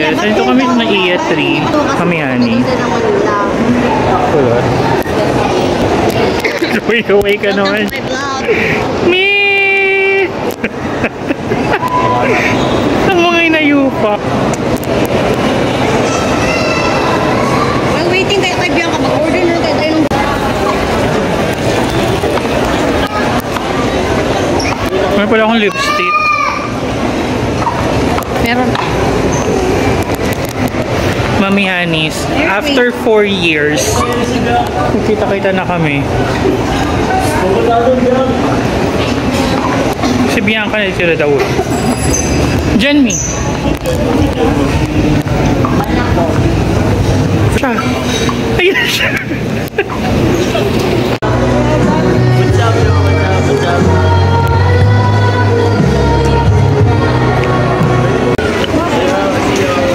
Yes, ito kami sa Naiya 3. Kami, honey. Kulot. Away ka naman. Me! Ang mga inayupa. While waiting tayo kay Bianca, mag-order na tayo ng... May pala akong lipstick. Meron. Mami Hanis, after 4 years, kita-kita na kami. Si Bianca na sila daw. Jenmi. Siya. Ayun siya.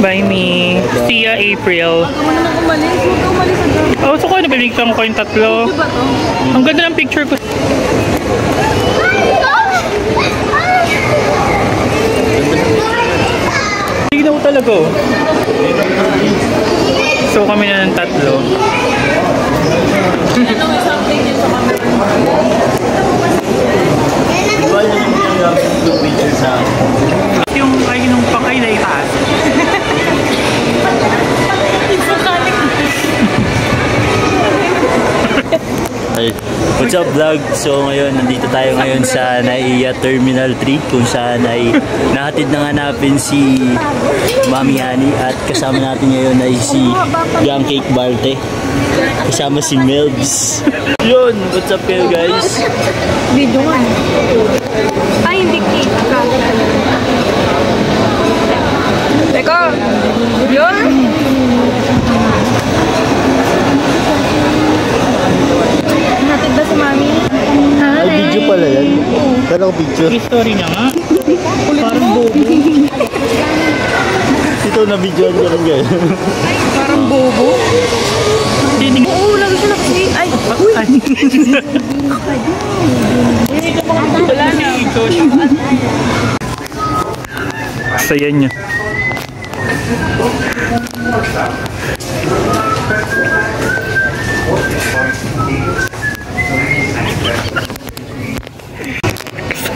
Bye, me. See ya, April. Oh, so ko, napiligtan ko kayong tatlo. Ang ganda ng picture ko. Tignan ko talaga. So kami na ng tatlo. Yung kayo nung pakay na itaas. Hey, what's up vlog? So ngayon, nandito tayo ngayon sa Naiya Terminal 3 kung saan ay nahatid na nga natin si Mami Hani at kasama natin ngayon ay si Young Cake Barte kasama si Melbs. Yun, what's up kayo guys? Video nga. Ay, hindi cake. Teka, yun? Hatid ba si Mami? Ay, video pala yan. Kala ko video. History niya nga. Parang bobo. Ito na videoan ko rin guys. Parang bobo. Oo, lagi siya nakasi. Ay, uy! Wala na. Saya niya.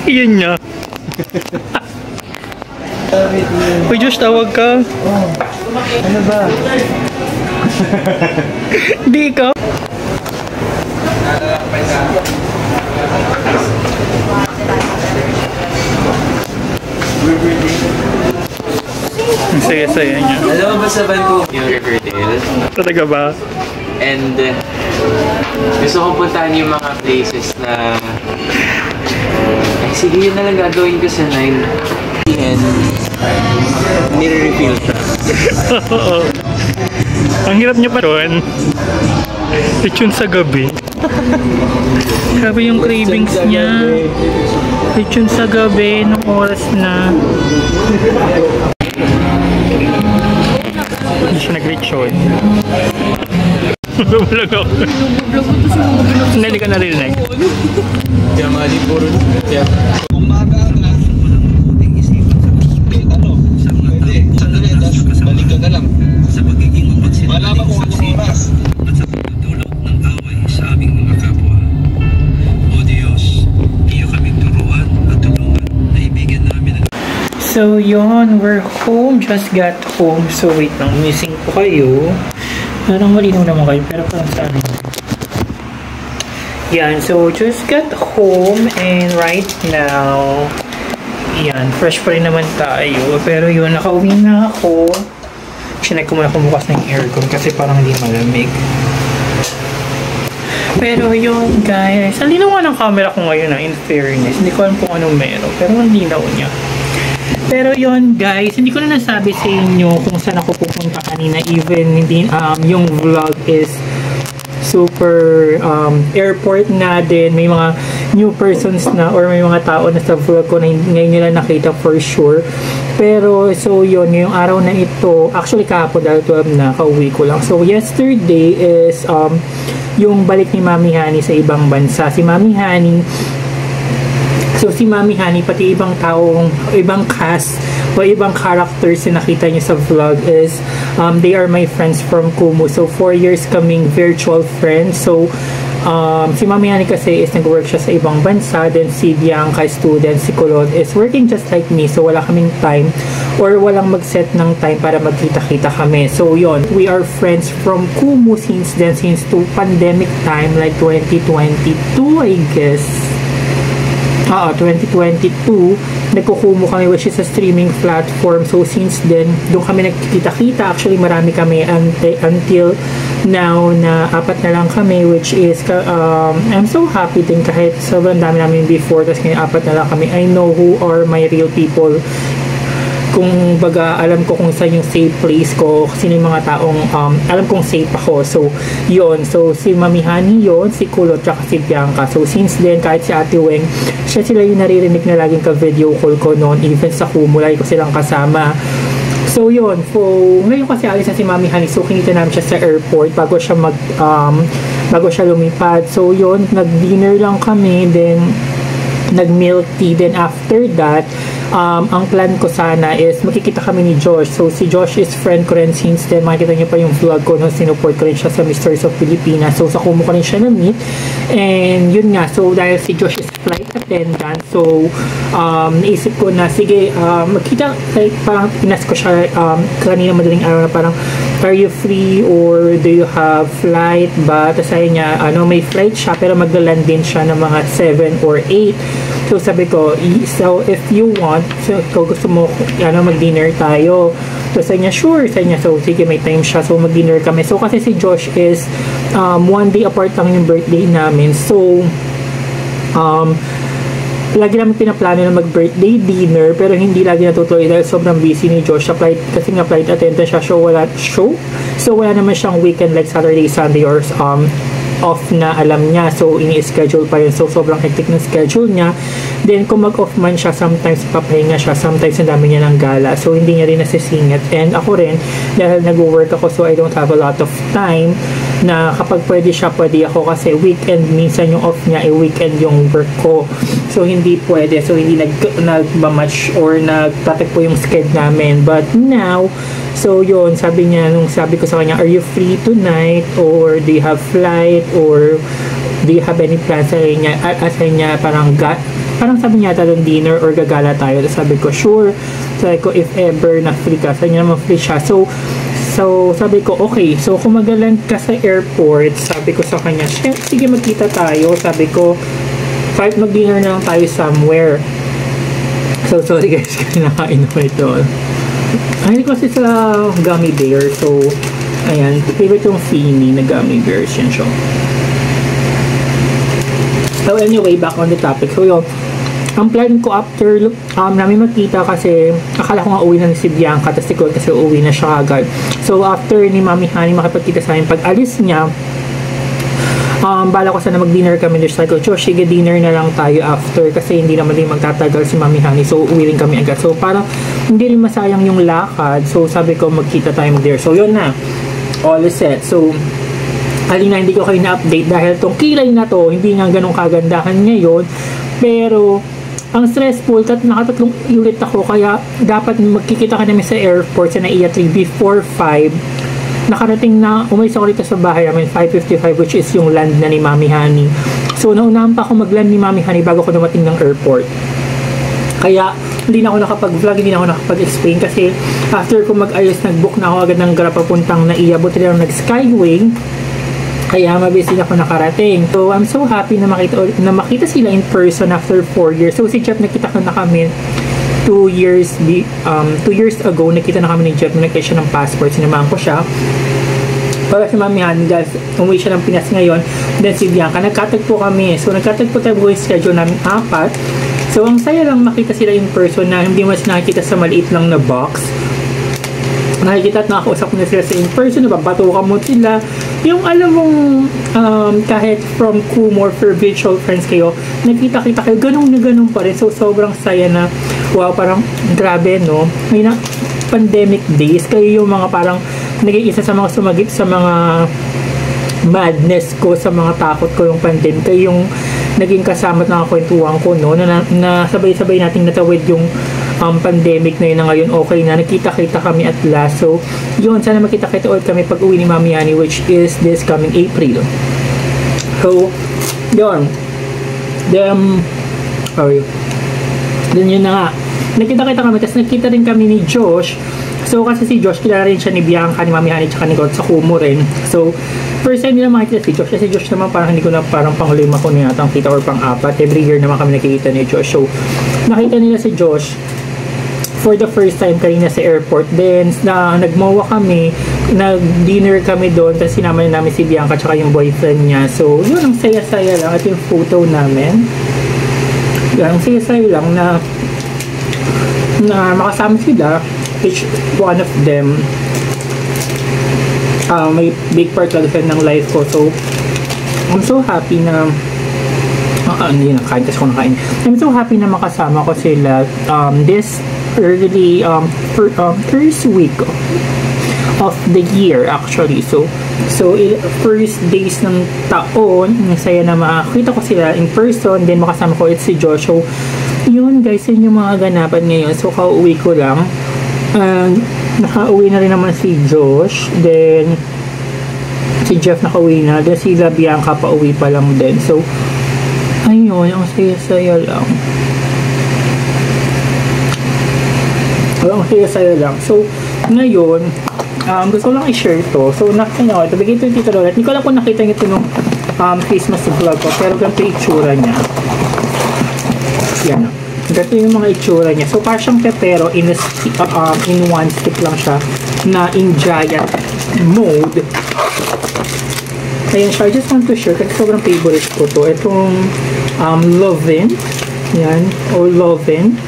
Saya niya. Uy, Josh, tawag ka. Ano ba? Di ka. Ang saya-saya niya. Alam mo ba sa Vancouver yung Riverdale? Talaga ba? And gusto kong puntahan yung mga places na ay sige yun na lang gagawin ko sa 9 and nire-refill siya. Oo. Ang hirap niya pa doon. Lechon sa gabi. Grabe yung cravings niya. Lechon sa gabi nung oras na. Hindi siya nag-lechon. Vlog ako. Hindi ka narinig. Kaya mali puro. Balik ka na lang. Sa pagiging mapagsinaling malaman kung anong oras. At sa pagdudulot ng away sa aming mga kapwa. O Diyos, iyo kaming turuan at tulungan na ibigyan namin ang... So yun, we're home. Just got home. So wait lang, missing po kayo. Parang malinaw naman kayo, pero parang saan yun? Yan, so just got home and right now, yan, fresh pa rin naman tayo. Pero yun, nakauwi na ako. Sinag ko muna kumukas ng aircon kasi parang hindi malamig. Pero yun, guys, ang linaw nga ng camera ko ngayon in fairness. Hindi ko alam kung anong meron, pero ang linaw niya. Pero yun, guys, hindi ko na nasabi sa inyo kung saan ako pupunta kanina. Even hindi, yung vlog is super airport na din. May mga new persons na or may mga tao na sa vlog ko na ngayon nila nakita for sure. Pero so yun, yung araw na ito, actually kahapon dahil 12 na, kauwi ko lang. So yesterday is yung balik ni Mami Hani sa ibang bansa. Si Mami Hani, pati ibang taong, ibang cast o ibang characters na nakita nyo sa vlog is they are my friends from Kumu. So 4 years kaming virtual friends. So si Mami Yani kasi is nag-work siya sa ibang bansa, then si Bianca student, si Kulot is working just like me, so wala kaming time or walang mag-set ng time para magkita-kita kami. So yon, we are friends from Kumu since then, since to pandemic time like 2022 I guess. 2022, nagkukumo kami which is a streaming platform. So since then, doon kami nagkikita-kita. Actually, marami kami until now na 4 na lang kami, which is I'm so happy din kahit sobrang dami namin before, tapos ngayon 4 na lang kami. I know who are my real people. Kung baga, alam ko kung saan yung safe place ko, sino yung mga taong alam kong safe ako. So, yon. So, si Mami Hani yon, si Kulot, tsaka si Bianca. So, since then, kahit si Ate Weng, siya sila yung naririnig na laging ka-video call ko noon. Even sa Kumu, lagi ko silang kasama. So, yon. So, ngayon kasi alis na si Mami Hani. So, kinita namin siya sa airport bago siya bago siya lumipad. So, yon. Nag-dinner lang kami. Then, nag-milk tea. Then, after that, ang plan ko sana is makikita kami ni Josh. So, si Josh is friend ko rin since then. Makikita niyo pa yung vlog ko nung sinuport ko rin siya sa Mysteries of Pilipinas. So, sa Kumu ko rin siya na-meet. And, yun nga. So, dahil si Josh is flight attendant, so, naisip ko na, sige, magkita, like, parang pinas ko siya kanina madaling araw na parang, are you free or do you have flight ba? Tapos sabi niya, may flight siya pero maglaland din siya ng mga 7 or 8. So sabi ko, so if you want, so kung gusto mo mag-dinner tayo. So sabi niya, sure. Sabi niya, so sige, may time siya. So mag-dinner kami. So kasi si Josh is 1 day apart lang yung birthday namin. So lagi namin pinaplano na mag-birthday dinner pero hindi lagi natutuloy dahil sobrang busy ni Josh sa flight, kasi nga flight attendant siya, so wala naman siyang weekend like Saturday, Sunday or off na alam niya. So, ini-schedule pa yun. So, sobrang hectic ng schedule niya. Then, kung mag-off man siya, sometimes papahinga siya. Sometimes, ang dami niya ng gala. So, hindi niya rin nasisingit. And ako rin, dahil nag-work ako, so I don't have a lot of time na kapag pwede siya, pwede ako kasi weekend, minsan yung off niya, weekend yung work ko. So, hindi pwede. So, hindi nag-match or nagtatagpo yung schedule namin. But now, so yun, sabi niya, nung sabi ko sa kanya, are you free tonight? Or do you have flight? Or do you have any plans? Sabi niya, parang sabi niya doon dinner or gagala tayo. Sabi ko, sure. Sabi ko, if ever na free ka. Sabi niya naman free siya. So sabi ko, okay. So, kung magalan ka sa airport, sabi ko sa kanya, sige, magkita tayo. Sabi ko, mag-dinner na lang tayo somewhere. So, sorry guys, kasi nakain ko ito. Ay, kasi sa gummy bear. So, ayan. Favorite yung Fini na gummy bears. Yan siya. So, anyway, back on the topic. So, yun. Ang plan ko after namin magkita kasi akala ko nga uwi na si Bianca, tapos siguro kasi uwi na siya agad. So, after ni Mami Hani makipagkita sa amin, pag alis niya, bala ko sana mag-dinner kami. There's like, Josh, sige, dinner na lang tayo after kasi hindi naman din magtatagal si Mami Hani. So, uwi rin kami agad. So, parang hindi rin masayang yung lakad. So, sabi ko, magkita tayo mag-dinner. So, yun na. All is set. So, halina, hindi ko kayo na-update dahil tong kilay na to, hindi nga ganun kagandahan ngayon. Pero, ang stressful, nakatatlong ulit ako, kaya dapat magkikita ka namin sa airport sa Naiya 3 before 5. Nakarating na, umalis ako dito sa bahay namin, 5:55, which is yung land na ni Mami Hani. So, naunahan pa ako mag-land ni Mami Hani bago ko dumating ng airport. Kaya, hindi na ako nakapag-vlog, hindi na ako nakapag-explain kasi after ko mag-ayos, nag-book na ako agad ng Grab papuntang Naiya, buti lang nag-Skyway. Kaya mabilis din ako nakarating. So, I'm so happy na makita sila in person after 4 years. So, si Jeff, nakita ko na kami 2 years ago. Nakita na kami ni Jeff. Nakita siya ng passport. Sinamahan ko siya. Para si Mami Hani, guys, umuwi siya ng Pinas ngayon. Then si Bianca, nagkatagpo kami. So, nagkatagpo tayo buhay schedule namin 4. So, ang saya lang makita sila in person na hindi mas nakikita sa maliit lang na box. Nakikita at nakausap mo na sila sa in person, nababatukan mo sila. Yung alam mong kahit from Kumu or for virtual friends kayo, nakita-kita kayo, ganun na ganun pa rin. So, sobrang saya na, wow, parang grabe, no? May na pandemic days, kayo yung mga parang naging isa sa mga sumagip sa mga madness ko, sa mga takot ko yung pandemic. Kayo yung naging kasama at nakakwentuhan ko, no? Na sabay-sabay nating natawid yung pandemic na yun na ngayon okay na, nakita-kita kami at last. So yun, sana makita-kita ulit kami pag uwi ni Mami Yani, which is this coming April. So yun, then yun na nga, nakita-kita kami, tapos nakita rin kami ni Josh. So kasi si Josh, kilala rin siya ni Bianca, ni Mami Hani, tsaka ni God sa Kumu rin. So first time nila makikita si Josh, kasi Josh naman parang hindi ko na, parang pang-lima ko na yata ang kita or pang-apat. Every year naman kami nakikita ni Josh. So nakita nila si Josh for the first time kanina sa airport. Then nagmowa kami, nag-dinner kami doon, tapos sinama namin si Bianca tsaka yung boyfriend niya. So yun, ang saya-saya lang. At yung photo namin, yan, ang saya-saya lang na makasama sila. Each one of them may big part talaga ng life ko. So I'm so happy na hindi na kain, kasi ko nakain. I'm so happy na makasama ko sila this early first week of the year actually. So first days ng taon, masaya na makakita ko sila in person, then makasama ko si Josh. So yun guys, yun yung mga ganapan ngayon. So kauwi ko lang. Nakauwi na rin naman si Josh, then si Jeff nakauwi na, then si Bianca pa uwi pa lang din. So ayun, ang saya-saya lang. Ang saya-saya lang. So ngayon, gusto ko lang i-share to. So nakita nyo, ito bigay ito yung Tito Lola. Hindi ko alam kung nakita nyo ito nung Christmas vlog ko, pero ganito yung itsura niya. Yan. Ganito yung mga itsura niya. So, parang siyang pepero in one stick lang siya na in giant mode. Ayan siya. I just want to share kasi sobrang favorite ko to. Itong Lovin. Yan. Or Lovin.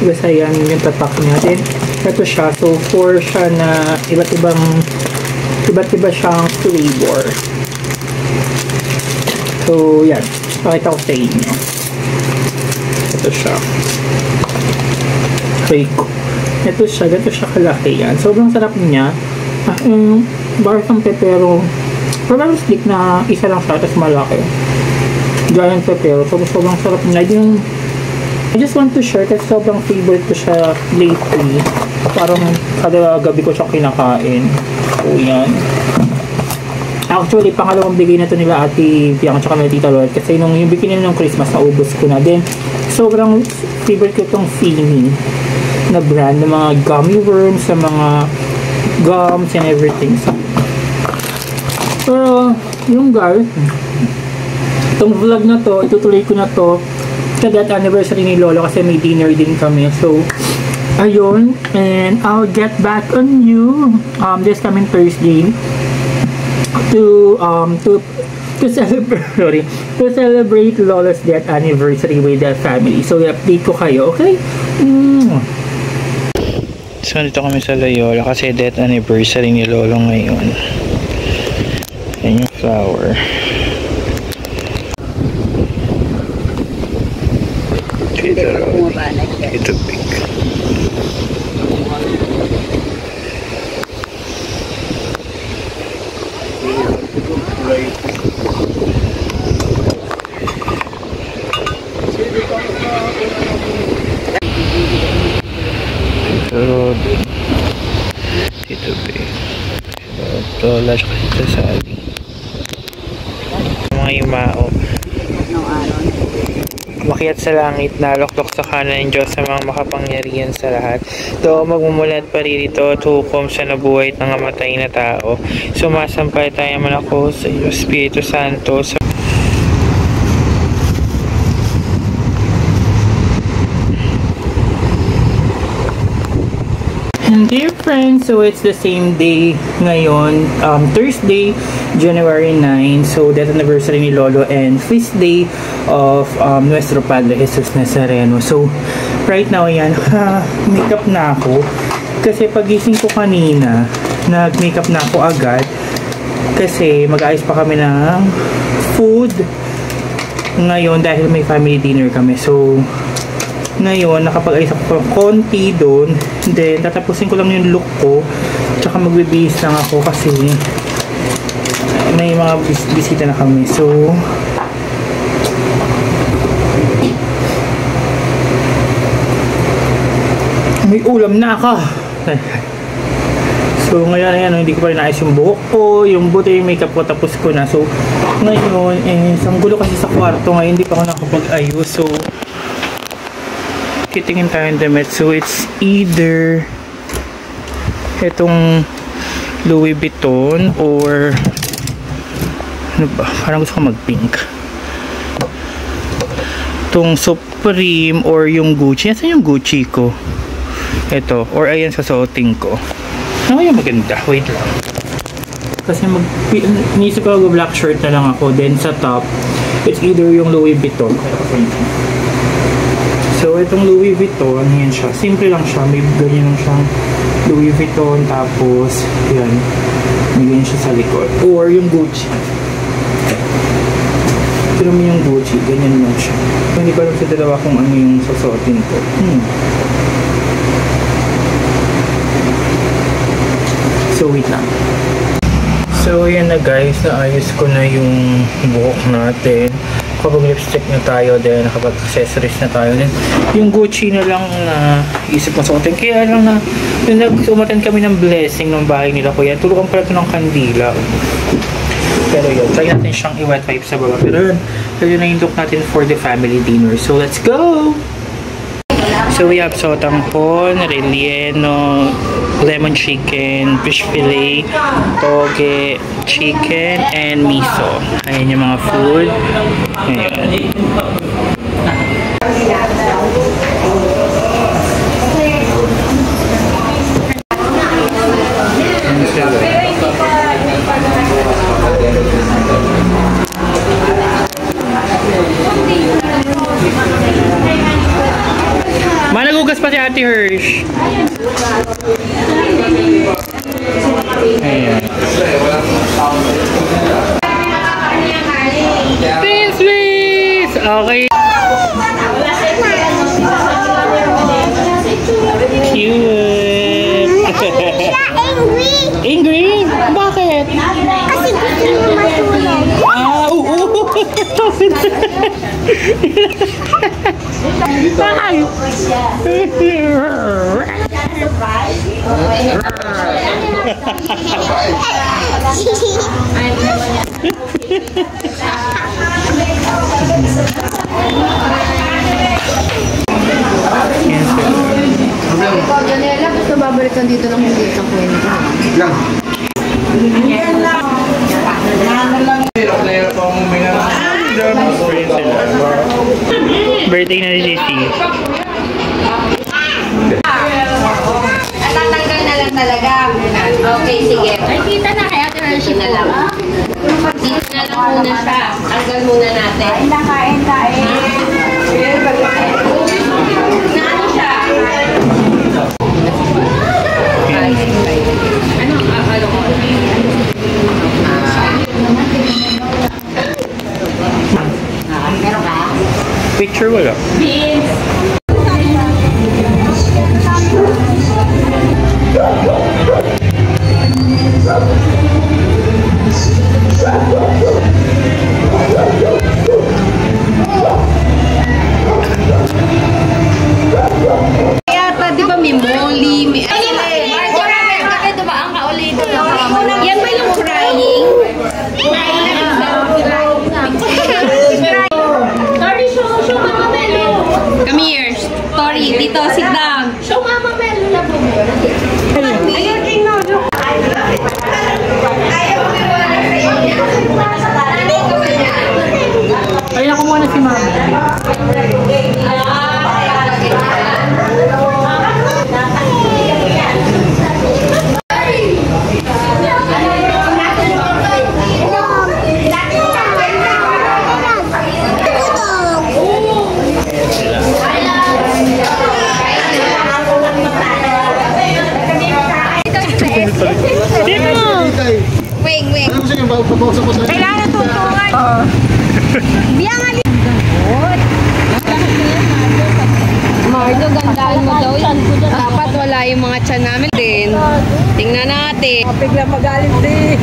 Basta yan yung tatak niya. Then, ito siya. So, for siya na iba't iba siyang flavor. So, yan. Pakita ko sa inyo. Ito siya. Ito siya. Ganito siya kalaki yan. Sobrang sarap niya. Barsang pepero. Parang stick na isa lang siya. Tapos malaki. Giant pepero. Sobrang sarap niya. I just want to share kasi sobrang favorite ko siya lately. Parang kada gabi ko siya kinakain. So yan. Actually, pangalawang bigay na to nila Ate Bianca tsaka nila Tita Lola. Kasi nung yung bigay nila ng Christmas, naubos ko na. Then, sobrang favorite ko itong Fini na brand ng mga gummy worms, sa mga gums and everything. Pero, yung guys, itong vlog na to, itutuloy ko na to sa that anniversary ni Lolo kasi may dinner din kami. So, ayun. And I'll get back on you this coming Thursday to celebrate Lolo's death anniversary with the family. So i-update ko kayo, okay? So dito kami sa Loyola kasi death anniversary ni Lolo ngayon. Yan yung flower. Ito big. Road dito Lola tsaka dito sa Ali mga yumao makiat sa langit na loktok sa kanan ng Diyos sa mga makapangyarihan sa lahat. Ito magmumulat pa rin hukom sa nabuhay at nangamatay na tao. Sumasampay tayo man ako sa Espiritu Santo sa Dear friends, so it's the same day ngayon, Thursday, January 9. So death anniversary ni Lolo and feast day of Nuestro Padre Jesus Nazareno. So right now yan, makeup na ako kasi pagising ko kanina, nag-makeup na ako agad kasi mag-aayos pa kami ng food ngayon dahil may family dinner kami. So ngayon, nakapag-ayos ako ng konti doon. Then, tatapusin ko lang yung look ko. Tsaka magbibihis lang ako kasi may mga bisita na kami. So, may ulam na ako. So ngayon, ayan, hindi ko pa rin naayos yung buhok ko, yung buti yung makeup ko, tapos ko na. So ngayon, ang gulo kasi sa kwarto ngayon, hindi pa ako nakapag-ayos. So kitingin tayo ng damit. So it's either itong Louis Vuitton or ano ba, parang gusto ko mag-pink. Itong Supreme or yung Gucci. Saan yung Gucci ko? Ito, or ayan sa suoting ko. Ano yung maganda? Wait lang. Kasi nisip ko black shirt na lang ako. Then sa top, it's either yung Louis Vuitton. So itong Louis Vuitton, yan siya. Simple lang siya. May ganyan lang siyang Louis Vuitton. Tapos, yan. May ganyan siya sa likod. Or yung Gucci. Pero mo yung Gucci, ganyan lang siya. Hindi pa lang sa dalawa kung ano yung sasuotin ko. So wait lang. So yan na guys, naayos ko na yung buhok natin. Kapag lipstick na tayo din, kapag accessories na tayo din. Yung Gucci na lang na isip na suotin. Kaya lang na yung nag-umatan kami ng blessing ng bahay nila kuya. Tulukan pala ito ng kandila. Pero yun, try natin siyang i-wet wipe sa baba. Pero yun na yung look natin for the family dinner. So let's go! So we have sotanghon, relleno, lemon chicken, fish fillet, toge, chicken, and miso. Ayan yung mga food. Ayan. Managugas pa si Ate Hirsch. Ayan. Thanks, Miss! Okay. Cute. Angry? Bakit? Kasi gusto mo matulog. Ah, oo. Bye. Janela, gusto babalikan dito lang hindi sa kwento. Lang. Birthday na ni Sisi. Tatanggal na lang talaga. Okay, sige. Ay, kita na kaya Ate Hershey na lang. Dito na lang muna siya. Tanggal muna natin. Kain. Na ano siya? Ano? Akalo ko. Meron ka? Picture wala. Beans. Kaya di ba may molly, may ito ba ang kaulit? Yan ba yung frying? Sorry, show Mama Melo. Come here. Tori, dito, sit down. Show Mama Melo na po. Ay, ako muna si Mami. Wing. Kailangan tutungan. Biya nga ni. Mardo, gandaan mo daw. Dapat wala yung mga tiyan namin din. Tingnan natin. Bigla magalit din.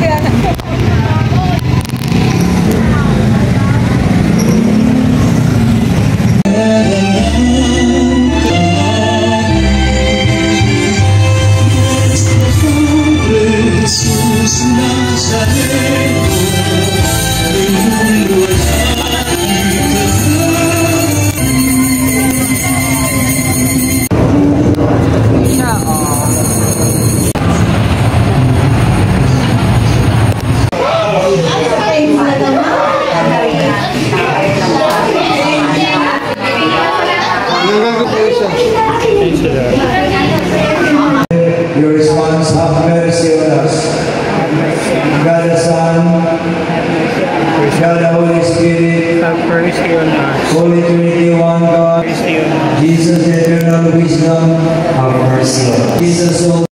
sa'yo na. Holy Trinity, one God, Sa'yo na. Jesus, eternal wisdom, have mercy on us. Jesus,